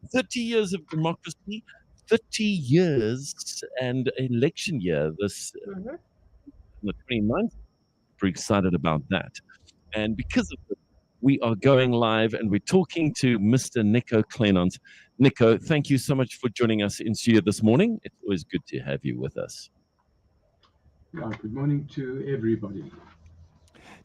30 years of democracy, 30 years and election year. This Mhm. on the 29th. We're excited about that. And because of this, we are going live and we're talking to Mr. Nico Kleynhans. Nico, thank you so much for joining us in studio this morning. It's always good to have you with us. Yeah, good morning to everybody.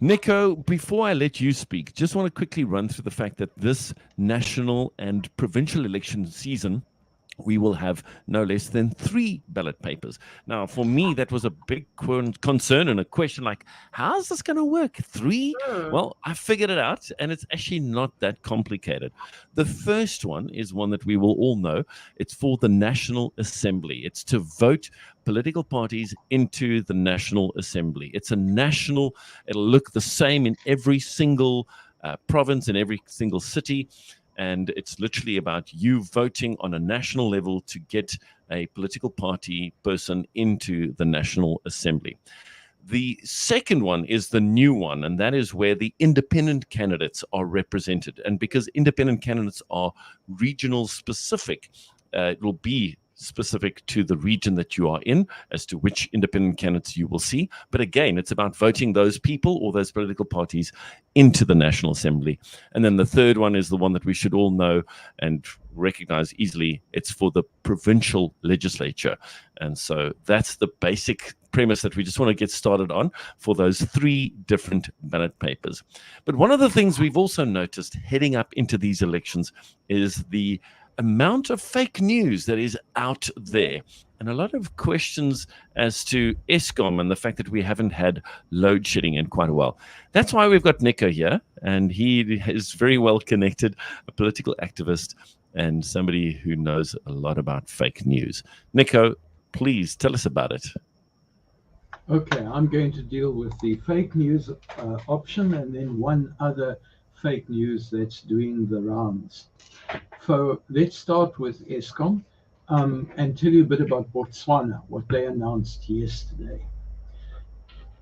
Nico, before I let you speak, just want to quickly run through the fact that this national and provincial election season, we will have no less than 3 ballot papers. Now, for me, that was a big concern and a question like, how's this going to work? 3? Hmm. Well, I figured it out, and it's actually not that complicated. The first one is one that we will all know. It's for the National Assembly. It's to vote political parties into the National Assembly. It's a national, it'll look the same in every single province, in every single city. And it's literally about you voting on a national level to get a political party person into the National Assembly. The second one is the new one, and that is where the independent candidates are represented. And because independent candidates are regional specific, it will be specific to the region that you are in as to which independent candidates you will see. But again, it's about voting those people or those political parties into the National Assembly. And then the third one is the one that we should all know and recognize easily. It's for the provincial legislature. And so that's the basic premise that we just want to get started on for those 3 different ballot papers. But one of the things we've also noticed heading up into these elections is the amount of fake news that is out there, and a lot of questions as to Eskom and the fact that we haven't had load shedding in quite a while. That's why we've got Nico here, and he is very well connected, a political activist and somebody who knows a lot about fake news. Nico, please tell us about it. Okay, I'm going to deal with the fake news option and then one other fake news that's doing the rounds. So let's start with Eskom and tell you a bit about Botswana, what they announced yesterday.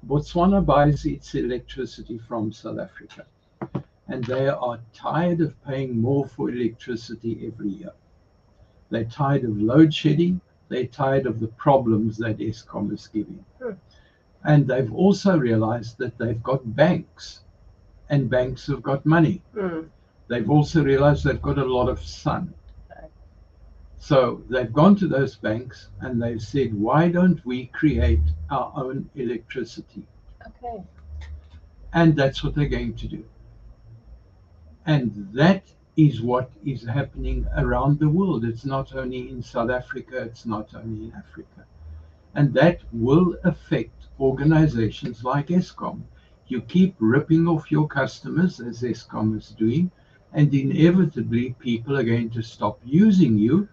Botswana buys its electricity from South Africa, and they are tired of paying more for electricity every year. They're tired of load shedding. They're tired of the problems that Eskom is giving. And they've also realized that they've got banks, and banks have got money. They've also realized they've got a lot of sun. So they've gone to those banks and they've said, why don't we create our own electricity? Okay. And that's what they're going to do. And that is what is happening around the world. It's not only in South Africa, it's not only in Africa. And that will affect organizations like Eskom. You keep ripping off your customers, as Eskom is doing, and inevitably people are going to stop using you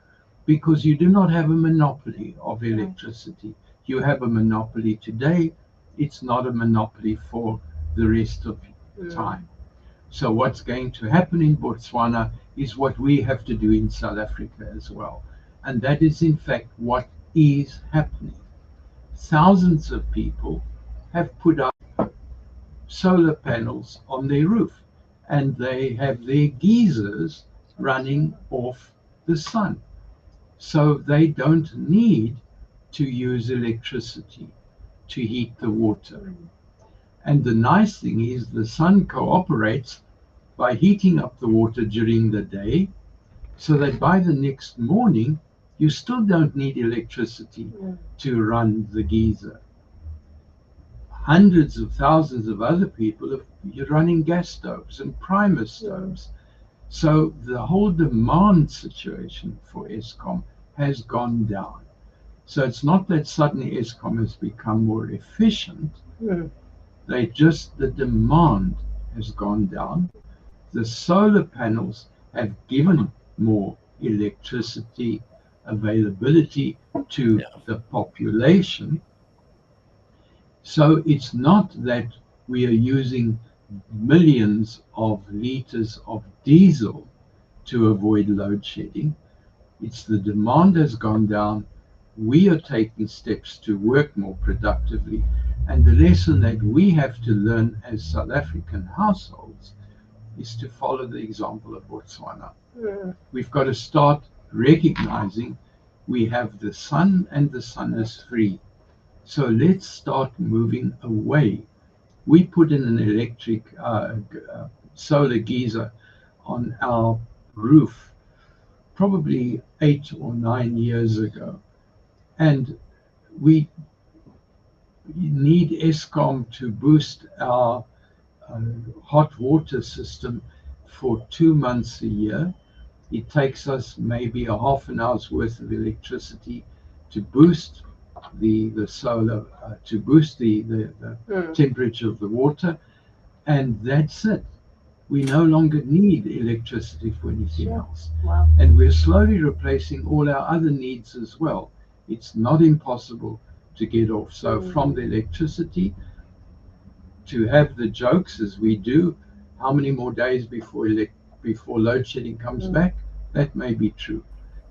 because you do not have a monopoly of electricity. You have a monopoly today. It's not a monopoly for the rest of time. So what's going to happen in Botswana is what we have to do in South Africa as well. And that is in fact what is happening. Thousands of people have put up solar panels on their roof, and they have their geysers running off the sun. So they don't need to use electricity to heat the water. And the nice thing is the sun cooperates by heating up the water during the day, so that by the next morning, you still don't need electricity to run the geyser. Hundreds of thousands of other people are running gas stoves and primer stoves. So the whole demand situation for Eskom has gone down. So it's not that suddenly Eskom has become more efficient. The demand has gone down. The solar panels have given more electricity availability to the population. So it's not that we are using millions of liters of diesel to avoid load shedding. It's the demand has gone down. We are taking steps to work more productively. And the lesson that we have to learn as South African households is to follow the example of Botswana. We've got to start recognizing we have the sun and the sun is free. So let's start moving away. We put in an electric solar geyser on our roof probably 8 or 9 years ago. And we need Eskom to boost our hot water system for 2 months a year. It takes us maybe a half an hour's worth of electricity to boost the solar, to boost the temperature of the water, and that's it. We no longer need electricity for anything else. Wow. And we're slowly replacing all our other needs as well. It's not impossible to get off. So from the electricity, to have the jokes as we do, how many more days before load shedding comes back? That may be true.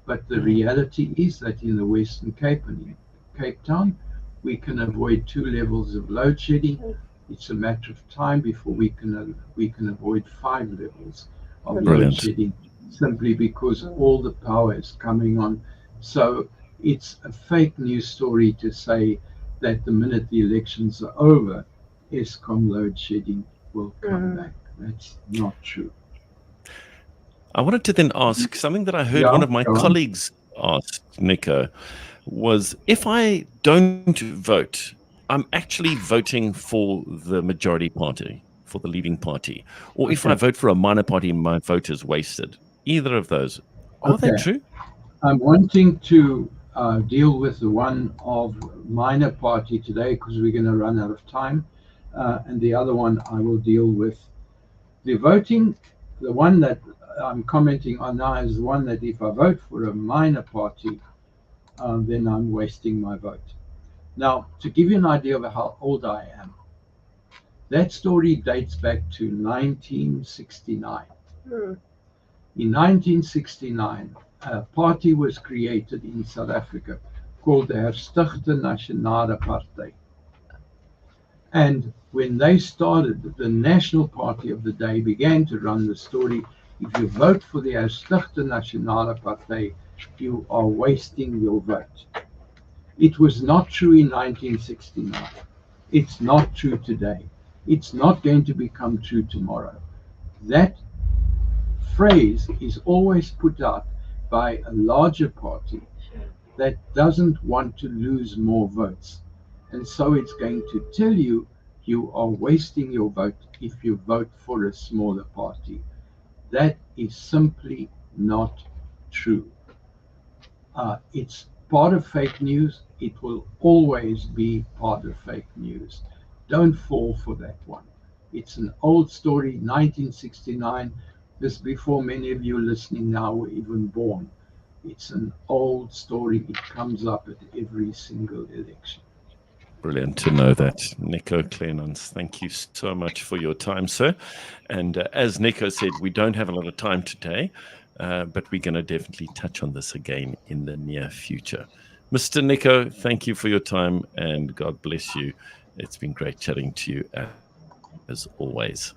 But the reality is that in the Western Cape and in Cape Town, we can avoid 2 levels of load shedding. It's a matter of time before we can avoid 5 levels of load shedding, simply because all the power is coming on. So it's a fake news story to say that the minute the elections are over, Eskom load shedding will come back. That's not true. I wanted to then ask something that I heard one of my colleagues ask, Nico, was if I don't vote, I'm actually voting for the majority party, for the leading party. Or if I vote for a minor party, my vote is wasted. Either of those. Are they true? I'm wanting to deal with the one of minor party today because we're going to run out of time. And the other one I will deal with. The voting, the one that I'm commenting on now is the one that if I vote for a minor party, then I'm wasting my vote. Now, to give you an idea of how old I am, that story dates back to 1969. In 1969, a party was created in South Africa called the Herstigte Nasionale Partij. And when they started, the national party of the day began to run the story, if you vote for the Herstigte Nasionale Partij, you are wasting your vote. It was not true in 1969. It's not true today. It's not going to become true tomorrow. That phrase is always put out by a larger party that doesn't want to lose more votes. And so it's going to tell you you are wasting your vote if you vote for a smaller party. That is simply not true. It's part of fake news. It will always be part of fake news. Don't fall for that one. It's an old story, 1969. This before many of you listening now were even born. It's an old story. It comes up at every single election. Brilliant to know that. Nico Kleynhans, thank you so much for your time, sir. And as Nico said, we don't have a lot of time today, but we're going to definitely touch on this again in the near future. Mr. Nico, thank you for your time and God bless you. It's been great chatting to you as always.